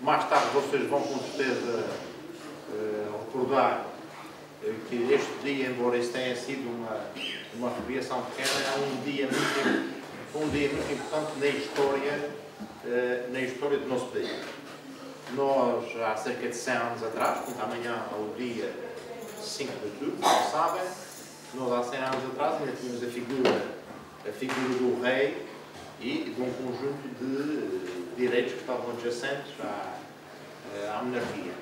Mais tarde vocês vão com certeza recordar que este dia, embora isso tenha sido uma recriação pequena, é um dia muito importante na história do nosso país. Nós, há cerca de 100 anos atrás, portanto amanhã é o dia 5 de outubro, como sabem, nós há 100 anos atrás ainda tínhamos a figura do rei e de um conjunto de direitos que estavam adjacentes à monarquia.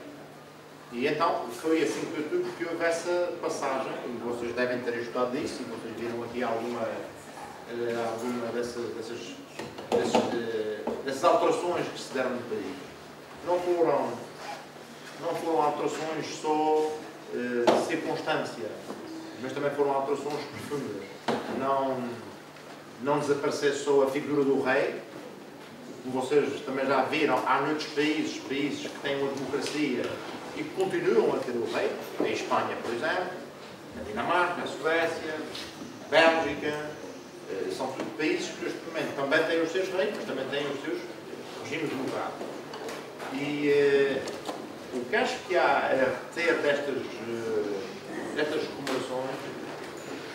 E então foi a 5 de outubro que houve essa passagem, e vocês devem ter estudado disso, e vocês viram aqui alguma dessas alterações que se deram no país. Não foram alterações só de circunstância, mas também foram alterações profundas. Não desapareceu só a figura do rei, como vocês também já viram, há muitos países que têm uma democracia e que continuam a ter o rei, a Espanha, por exemplo, a Dinamarca, a Suécia, a Bélgica, são tudo países que neste momento também têm os seus reis, mas também têm os seus regimes democráticos. E o que acho que há a reter destas comemorações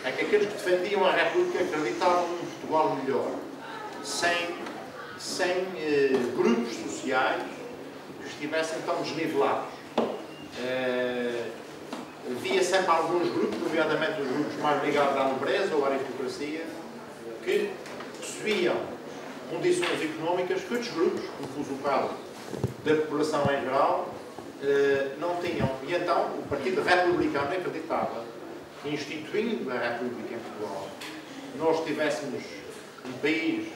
é que aqueles que defendiam a República acreditavam num Portugal melhor, sem grupos sociais que estivessem tão desnivelados. Havia sempre alguns grupos, nomeadamente os grupos mais ligados à nobreza ou à aristocracia, que possuíam condições económicas que outros grupos, como fosse o caso da população em geral, não tinham. E então o Partido Republicano acreditava que, instituindo a República em Portugal, nós tivéssemos um país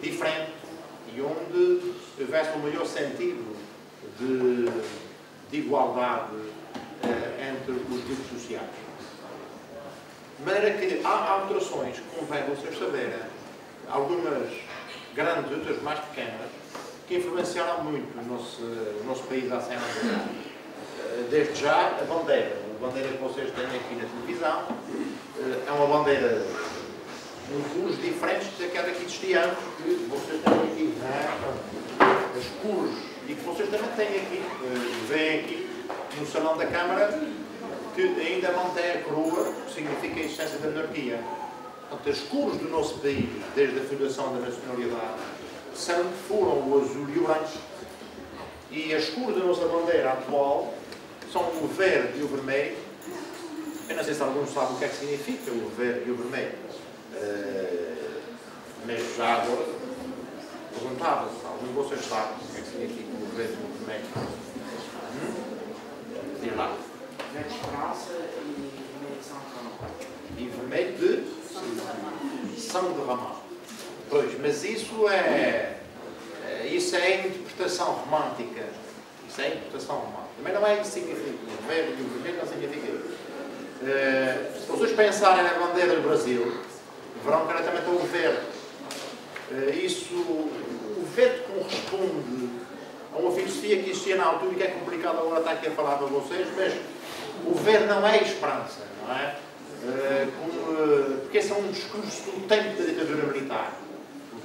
diferente e onde houvesse um maior sentido de igualdade entre os grupos sociais. De maneira que há alterações que convém vocês saberem, algumas grandes, outras mais pequenas, que influenciaram muito o nosso país há 100 anos. Desde já, a bandeira que vocês têm aqui na televisão, é uma bandeira de cores diferentes daquela que existia antes, que vocês têm aqui, as cores, e que vocês também têm aqui, veem aqui no Salão da Câmara, que ainda mantém a coroa, que significa a existência da monarquia. Portanto, as cores do nosso país, desde a fundação da nacionalidade, sempre foram o azul e o branco. E as cores da nossa bandeira atual são o verde e o vermelho. Eu não sei se alguns sabem o que é que significa o verde e o vermelho. Mas já agora perguntava-se, algum de vocês sabe o que é que significa o verde e o vermelho? Diz lá. Verde de França e vermelho de São Ramon. E vermelho de São Ramon. Pois, mas isso é a interpretação romântica. Isso é a interpretação romântica. Também não é isso que significa. O verde e o vermelho não significa isso. Se vocês pensarem na bandeira do Brasil, verão claramente o verde. O verde corresponde a uma filosofia que existia na altura e que é complicado agora estar aqui a falar para vocês, mas o verde não é esperança, não é? Porque esse é um discurso do tempo da ditadura militar.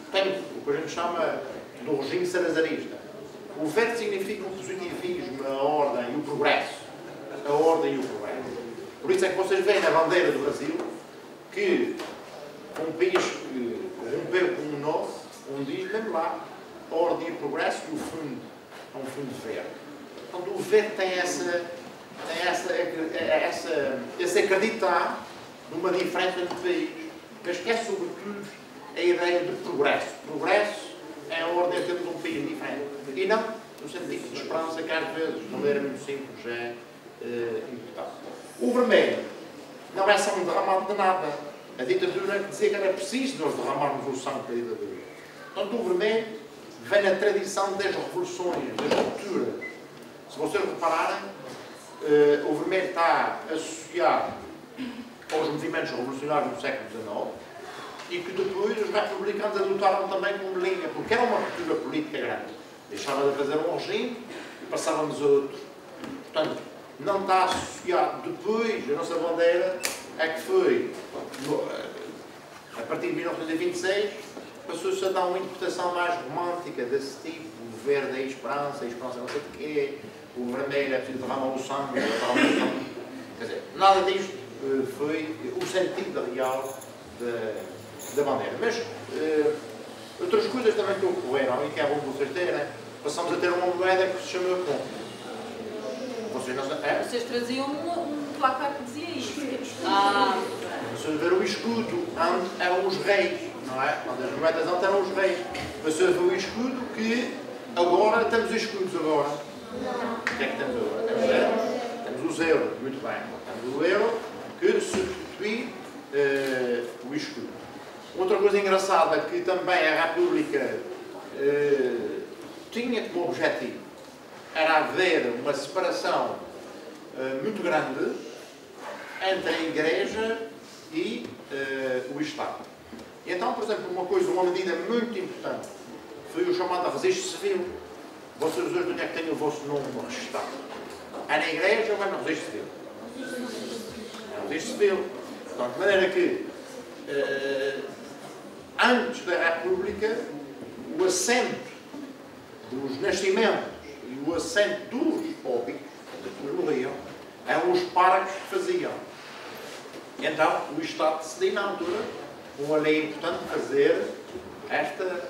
O que a gente chama do regime salazarista. O verde significa o positivismo, a ordem e o progresso. A ordem e o progresso. Por isso é que vocês veem na bandeira do Brasil que um país que rompeu como o nosso, onde diz mesmo lá, a ordem e o progresso, e o fundo é um fundo verde. Portanto, o verde tem esse acreditar numa diferença no país, mas que é sobretudo a ideia de progresso. Progresso é a ordem de termos um país diferente. E não no sentido de esperança, que às vezes, de maneira muito simples, é importante. O vermelho não é só um derramado de nada. A ditadura dizia que era preciso nós derramarmos o sangue da ditadura. Portanto, o vermelho vem na tradição das revoluções, das rupturas. Se vocês repararem, o vermelho está associado aos movimentos revolucionários do século XIX e que depois os republicanos adotaram também como linha, porque era uma ruptura política grande. Deixavam de fazer um regime e passávamos a outro. Portanto, não está associado. Depois, a nossa bandeira é que foi, a partir de 1926, passou-se a dar uma interpretação mais romântica desse tipo, verde é a esperança não sei o quê, o vermelho é preciso derramar o sangue, derramar o sangue. Quer dizer, nada disto foi o sentido real da bandeira. Mas outras coisas também que ocorreram e que é bom vocês terem, passamos a ter uma moeda que se chama como? Vocês não sabem? Vocês traziam um placar que dizia isto. Vocês ver o escudo, antes eram os reis, não é? As moedas antes eram os reis. Vocês ver o escudo que agora temos escudos agora. O que é que temos agora? Temos os euros, muito bem. Temos o euro que substitui o escudo. Outra coisa engraçada que também a República tinha como objetivo era haver uma separação muito grande entre a Igreja e o Estado. E então, por exemplo, uma medida muito importante foi o chamado registro civil. Vocês hoje onde é que têm o vosso nome registado? É na Igreja ou é no registro civil? É no registro civil. Então, de maneira que antes da República, o assento dos nascimentos e o assento dos óbitos, quando morriam, eram os párocos que faziam. Então, o Estado decidiu, na altura, com uma lei importante, fazer esta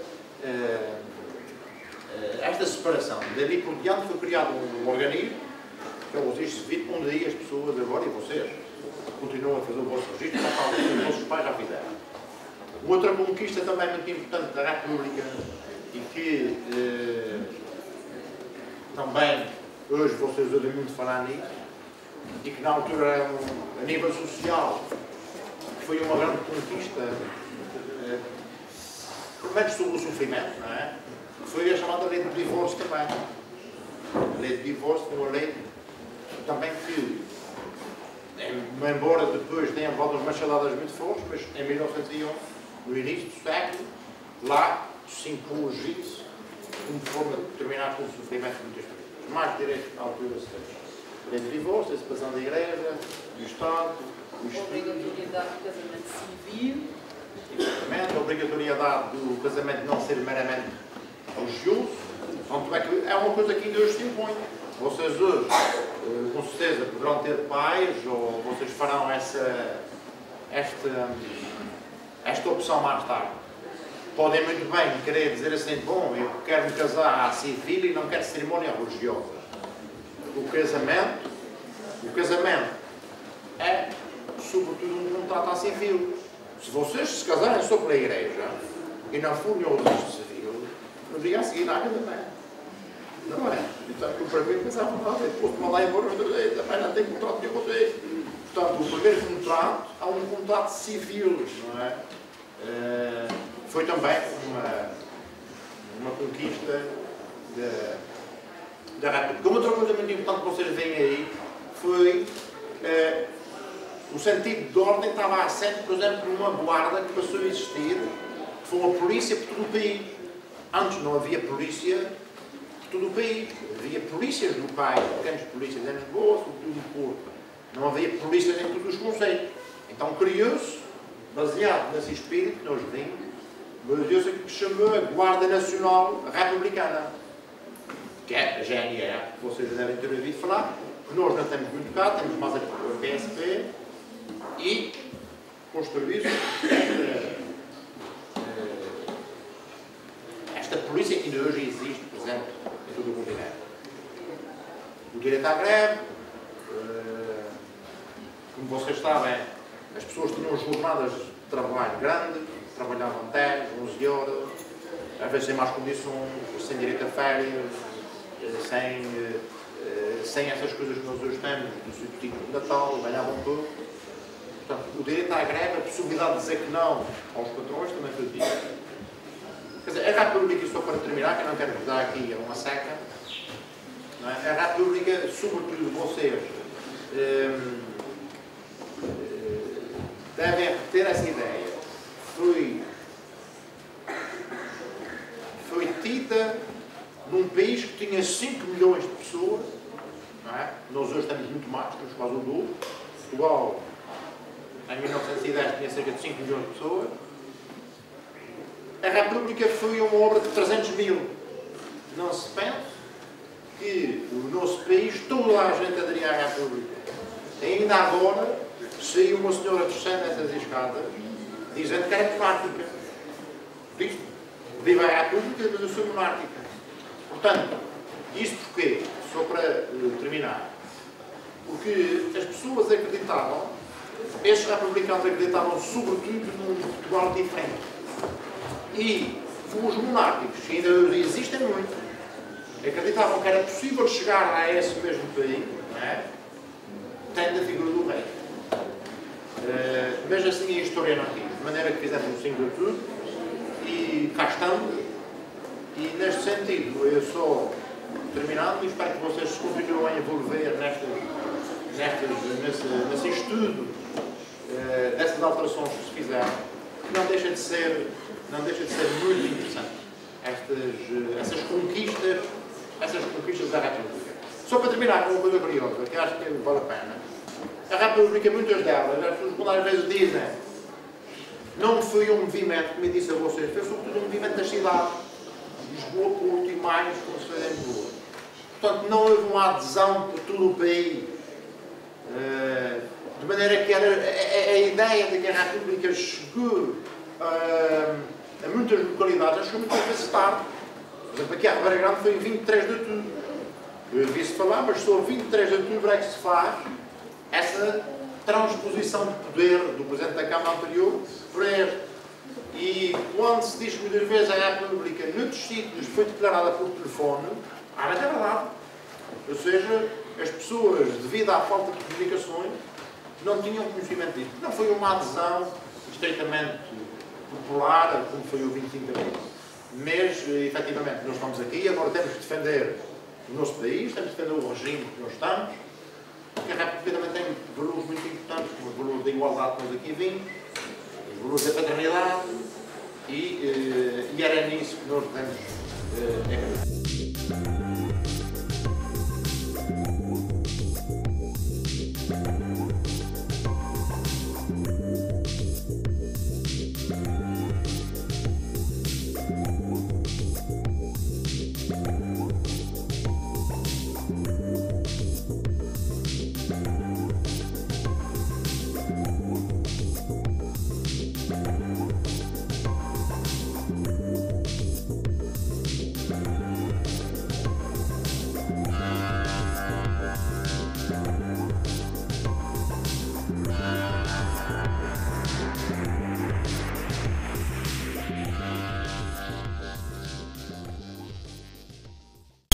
separação. Dali por diante foi criado um organismo, que é o registro civil, onde aí as pessoas agora, e vocês, continuam a fazer o vosso registro, tal como os vossos pais já fizeram. Outra conquista também muito importante da República, e que também hoje vocês ouvem muito falar nisso, e que na altura, a nível social, foi uma grande conquista, pelo menos sobre o sofrimento, não é? Foi a chamada lei do divórcio também. A lei do divórcio foi uma lei também que, embora depois tenha levado umas machadadas muito fortes, mas em 1911, no início do século, lá se impôs isso como forma de terminar com o sofrimento de muitas pessoas. Mais direitos na altura se fez. A lei do divórcio, a separação da Igreja, do Estado, o Espírito. A obrigatoriedade do casamento civil. Exatamente, a obrigatoriedade do casamento não ser meramente religioso. Tanto é que é uma coisa que ainda hoje se impõe. Vocês hoje, com certeza, poderão ter pais, ou vocês farão esta opção mais tarde. Podem muito bem querer dizer assim, bom, eu quero me casar à civil e não quero cerimónia religiosa. O casamento é, sobretudo, um contrato à civil. Se vocês se casarem só pela Igreja e não forem ao registro civil, no dia a seguir há também. Não é? Então, o primeiro pensava, depois de mandar embora, também não tem contrato nenhum com vocês. Portanto, o primeiro contrato é um contrato civil, não é? Foi também uma conquista da República. Uma outra coisa muito importante que vocês veem aí foi o sentido de ordem estava assente, por exemplo, numa guarda que passou a existir, que foi uma polícia por todo o país. Antes não havia polícia por todo o país. Havia polícias locais, pequenas polícias em Lisboa, sobretudo no Porto. Não havia polícias em todos os concelhos. Então criou-se, baseado nesse espírito que nós vimos, baseou-se aquilo que se chamou a Guarda Nacional Republicana, que é a GNR, que vocês devem ter ouvido falar, que nós não temos muito cá, temos mais aqui o PSP, e construiu-se esta polícia que ainda hoje existe, por exemplo, em todo o continente. O direito à greve, como vocês sabem, as pessoas tinham jornadas de trabalho grandes, trabalhavam 10, 11 horas, às vezes sem mais condições, sem direito a férias, sem essas coisas que nós hoje temos, do subsídio de Natal, ganhavam pouco. Portanto, o direito à greve, a possibilidade de dizer que não aos patrões, também foi dito. Quer dizer, a República, só para terminar, que eu não quero vos dar aqui uma seca, não é? A República, sobretudo vocês, devem ter essa ideia. Foi tida num país que tinha 5 milhões de pessoas, não é? Nós hoje temos muito mais, temos quase o dobro. Portugal, em 1910, tinha cerca de 5 milhões de pessoas. A República foi uma obra de 300 mil. não se pense que o nosso país, toda a gente aderia à República. Ainda agora, saiu uma senhora descendo essas escadas, dizendo que era monárquica. Diz, viva a República, mas eu sou monárquica. Portanto, isto porquê? Só para terminar. Porque as pessoas acreditavam, estes republicanos acreditavam sobretudo num Portugal diferente. E os monárquicos, que ainda existem muito, acreditavam que era possível chegar a esse mesmo país, não é? Tendo a figura do rei. Mas assim a história não quis, de maneira que fizemos um singletude e cá estamos. E neste sentido, eu só terminando e espero que vocês se continuem a envolver nesse estudo dessas alterações que se fizeram, que não deixa de ser muito interessante essas conquistas da República. Só para terminar com uma coisa curiosa, que acho que vale a pena. A República, muitas delas, as pessoas quando às vezes dizem, não foi um movimento, como eu disse a vocês, foi sobretudo um movimento das cidades, Lisboa, Porto e mais, como se fez em Lisboa. Portanto, não houve uma adesão por todo o país. De maneira que era a ideia de que a República chegou a muitas localidades, chegou muitas vezes tarde. Por exemplo, aqui a Ribeira Grande foi em 23 de outubro. Eu devia-se falar, mas só 23 de outubro é que se faz essa transposição de poder do Presidente da Câmara anterior para este. E quando se diz que muitas vezes a República, noutros sítios, foi declarada por telefone, mas é verdade. Ou seja, as pessoas, devido à falta de comunicações, não tinham conhecimento disso. Não foi uma adesão estreitamente popular, como foi o 25 de abril. Mas, efetivamente, nós estamos aqui, agora temos que defender o nosso país, temos que defender o regime que nós estamos, porque a República também tem valores muito importantes, como os valores da igualdade que nós aqui vimos, os valores da paternidade, e era nisso que nós devemos acreditar.